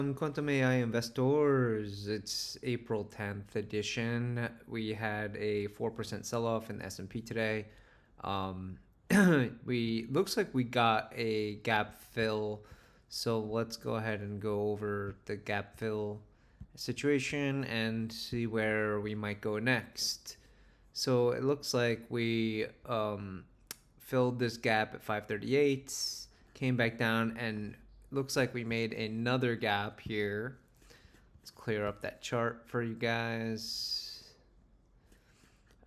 Quantum AI investors, it's April 10th edition. We had a 4% sell-off in the S&P today. Um, we looks like we got a gap fill. So let's go ahead and go over the gap fill situation and see where we might go next. So it looks like we filled this gap at 538, came back down, and looks like we made another gap here. Let's clear up that chart for you guys.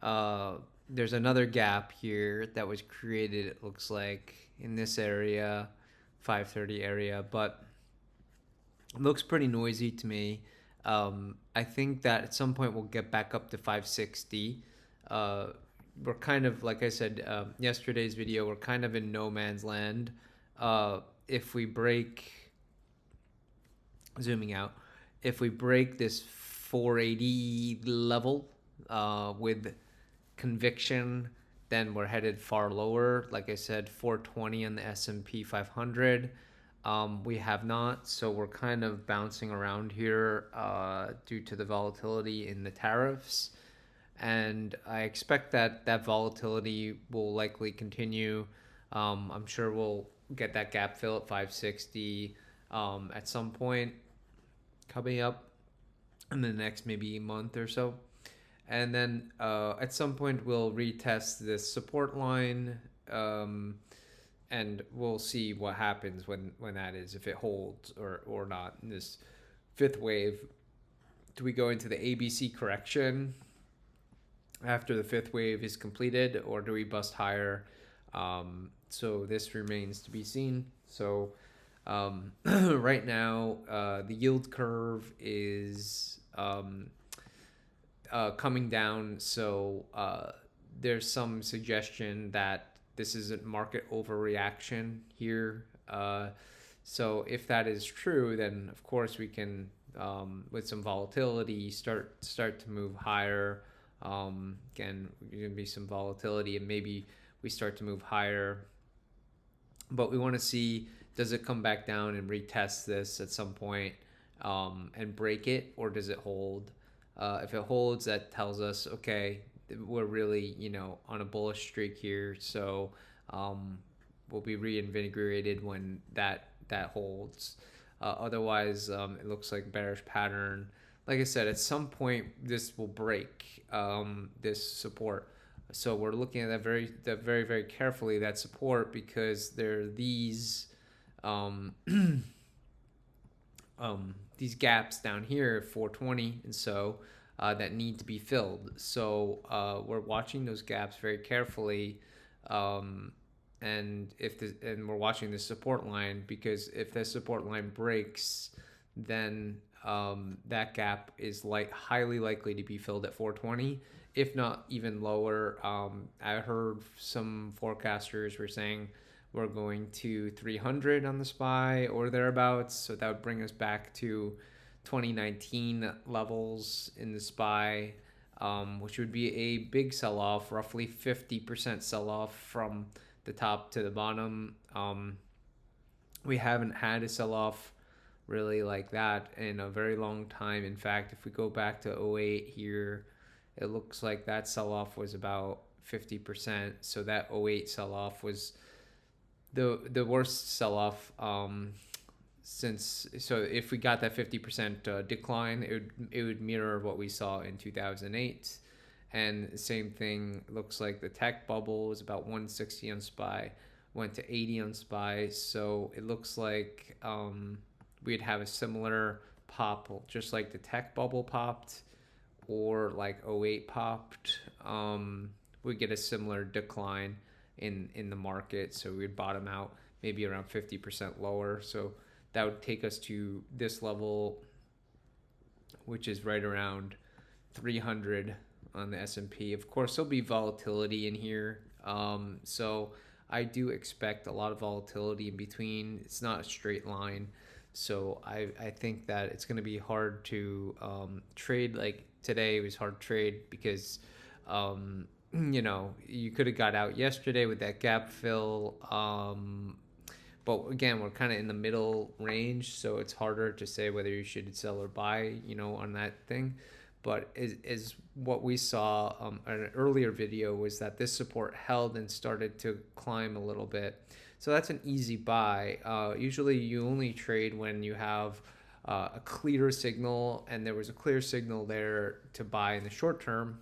Uh, there's another gap here that was created, it looks like, in this area, 530 area, but it looks pretty noisy to me. I think that at some point we'll get back up to 560. We're kind of, like I said, yesterday's video, we're kind of in no man's land. If we break, zooming out, if we break this 480 level with conviction, then we're headed far lower. Like I said, 420 on the S&P 500. We have not, so we're kind of bouncing around here due to the volatility in the tariffs. And I expect that that volatility will likely continue. I'm sure we'll get that gap fill at 560 at some point coming up in the next maybe month or so. And then at some point we'll retest this support line, and we'll see what happens when that is, if it holds or not in this fifth wave. Do we go into the ABC correction after the fifth wave is completed, or do we bust higher? So this remains to be seen. So right now, the yield curve is coming down. So there's some suggestion that this is a market overreaction here. So if that is true, then of course we can, with some volatility, start to move higher. Again, there's gonna be some volatility, and maybe we start to move higher. But we want to see, does it come back down and retest this at some point and break it, or does it hold? If it holds, that tells us, okay, we're really, on a bullish streak here. So we'll be reinvigorated when that holds. Otherwise, it looks like bearish pattern. Like I said, at some point this will break this support. So we're looking at that very carefully, that support, because there are these these gaps down here, 420 and so, that need to be filled. So we're watching those gaps very carefully, and we're watching the support line, because if the support line breaks, then that gap is highly likely to be filled at 420, if not even lower. I heard some forecasters were saying we're going to 300 on the SPY or thereabouts, so that would bring us back to 2019 levels in the SPY, which would be a big sell-off, roughly 50% sell-off from the top to the bottom. We haven't had a sell-off really like that in a very long time. In fact, if we go back to 08 here, it looks like that sell-off was about 50%. So that 08 sell-off was the worst sell-off since. So if we got that 50% decline, it would mirror what we saw in 2008. And the same thing, looks like the tech bubble was about 160 on SPY, went to 80 on SPY. So it looks like we'd have a similar pop, just like the tech bubble popped, or like 08 popped. We get a similar decline in the market. So we'd bottom out maybe around 50% lower. So that would take us to this level, which is right around 300 on the S&P. Of course, there'll be volatility in here. So I do expect a lot of volatility in between. It's not a straight line. So I think that it's going to be hard to trade. Like today, it was hard to trade because, you could have got out yesterday with that gap fill. But again, we're kind of in the middle range, so it's harder to say whether you should sell or buy, on that thing. But is what we saw in an earlier video was that this support held and started to climb a little bit. So that's an easy buy. Usually you only trade when you have a clear signal, and there was a clear signal there to buy in the short term.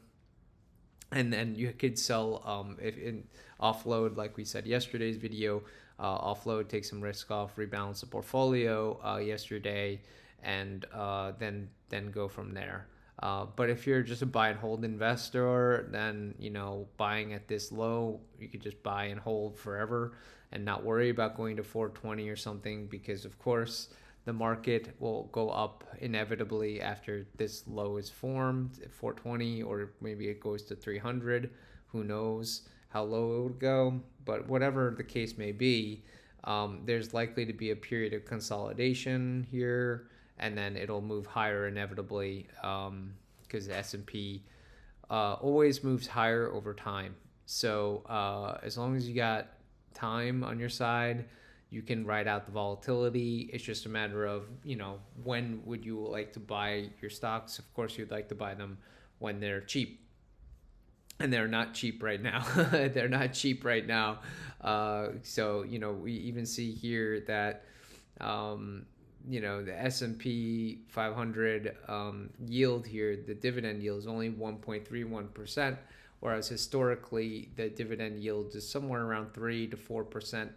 And then you could sell if in offload, like we said yesterday's video, offload, take some risk off, rebalance the portfolio yesterday, and then go from there. But if you're just a buy and hold investor, then buying at this low, you could just buy and hold forever and not worry about going to 420 or something, because of course the market will go up inevitably after this low is formed at 420, or maybe it goes to 300. Who knows how low it would go? But whatever the case may be, there's likely to be a period of consolidation here, and then it'll move higher inevitably, because the S&P always moves higher over time. So as long as you got time on your side, you can ride out the volatility. It's just a matter of, when would you like to buy your stocks? Of course, you'd like to buy them when they're cheap. And they're not cheap right now. They're not cheap right now. So, we even see here that, the S&P 500 yield here, the dividend yield is only 1.31%, whereas historically the dividend yield is somewhere around 3 to 4%.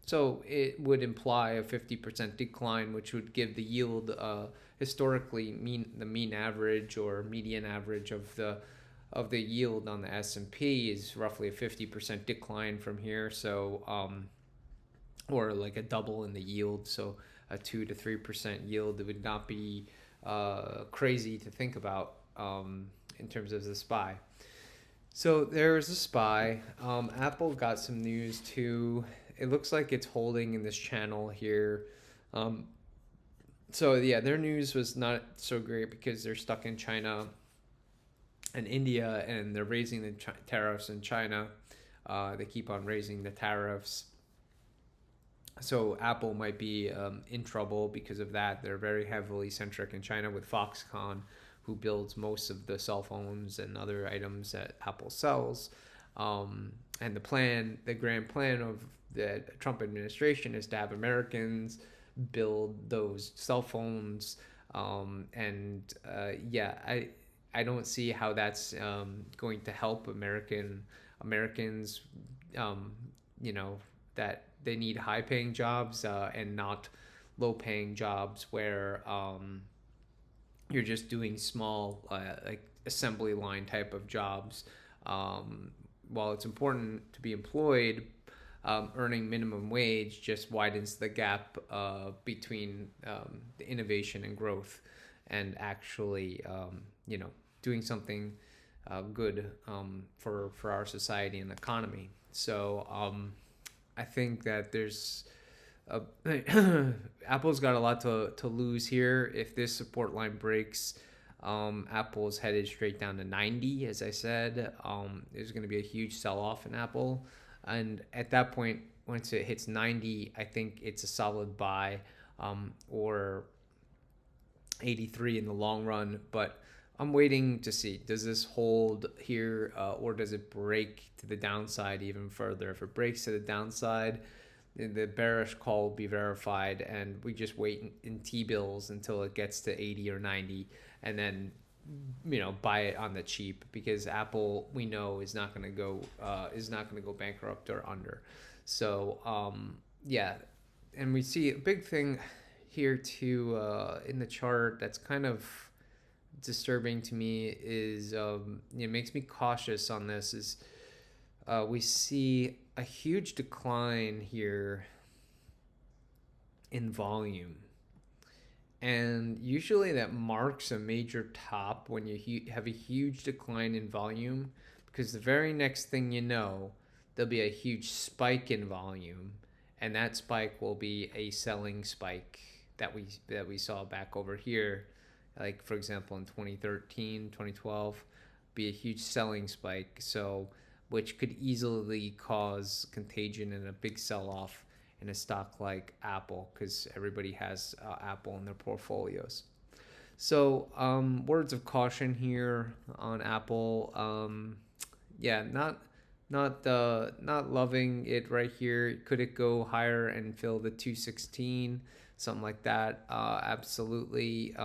So it would imply a 50% decline, which would give the yield historically the mean average or median average of the yield on the S&P is roughly a 50% decline from here. So or like a double in the yield, so a 2 to 3% yield. It would not be crazy to think about in terms of the SPY. So there's a SPY. Apple got some news too. It looks like it's holding in this channel here. So yeah, their news was not so great because they're stuck in China and India, and they're raising the tariffs in China. They keep on raising the tariffs. So Apple might be in trouble because of that. They're very heavily centric in China with Foxconn, who builds most of the cell phones and other items that Apple sells. And the grand plan of the Trump administration is to have Americans build those cell phones. I don't see how that's going to help Americans. That they need high-paying jobs and not low-paying jobs where you're just doing small like assembly line type of jobs. While it's important to be employed, earning minimum wage just widens the gap between the innovation and growth, and actually doing something good for our society and economy. So I think that there's Apple's got a lot to lose here. If this support line breaks, Apple's headed straight down to 90. As I said, there's going to be a huge sell-off in Apple, and at that point, once it hits 90, I think it's a solid buy, or 83 in the long run. But I'm waiting to see, does this hold here, or does it break to the downside even further? If it breaks to the downside, the bearish call will be verified, and we just wait in T-bills until it gets to 80 or 90, and then buy it on the cheap, because Apple, we know, is not going to go bankrupt or under. So and we see a big thing here too in the chart that's kind of disturbing to me is it makes me cautious on this is we see a huge decline here in volume, and usually that marks a major top when you have a huge decline in volume, because the very next thing you know, there'll be a huge spike in volume, and that spike will be a selling spike that we saw back over here, like for example in 2013, 2012, be a huge selling spike, so which could easily cause contagion and a big sell-off. in a stock like Apple, because everybody has Apple in their portfolios. So words of caution here on Apple. Yeah, not loving it right here. Could it go higher and fill the 216, something like that? Absolutely.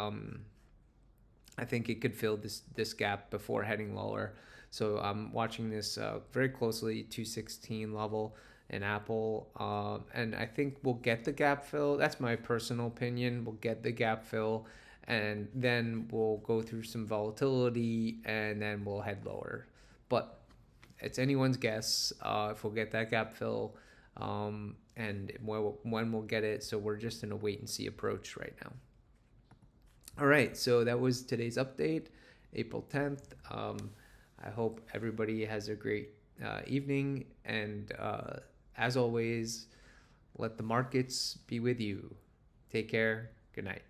I think it could fill this gap before heading lower. So I'm watching this very closely, 216 level in Apple, and I think we'll get the gap fill. That's my personal opinion. We'll get the gap fill, and then we'll go through some volatility, and then we'll head lower. But it's anyone's guess if we'll get that gap fill, and when we'll get it. So we're just in a wait and see approach right now. All right, so that was today's update, April 10th. I hope everybody has a great evening, and as always, let the markets be with you. Take care. Good night.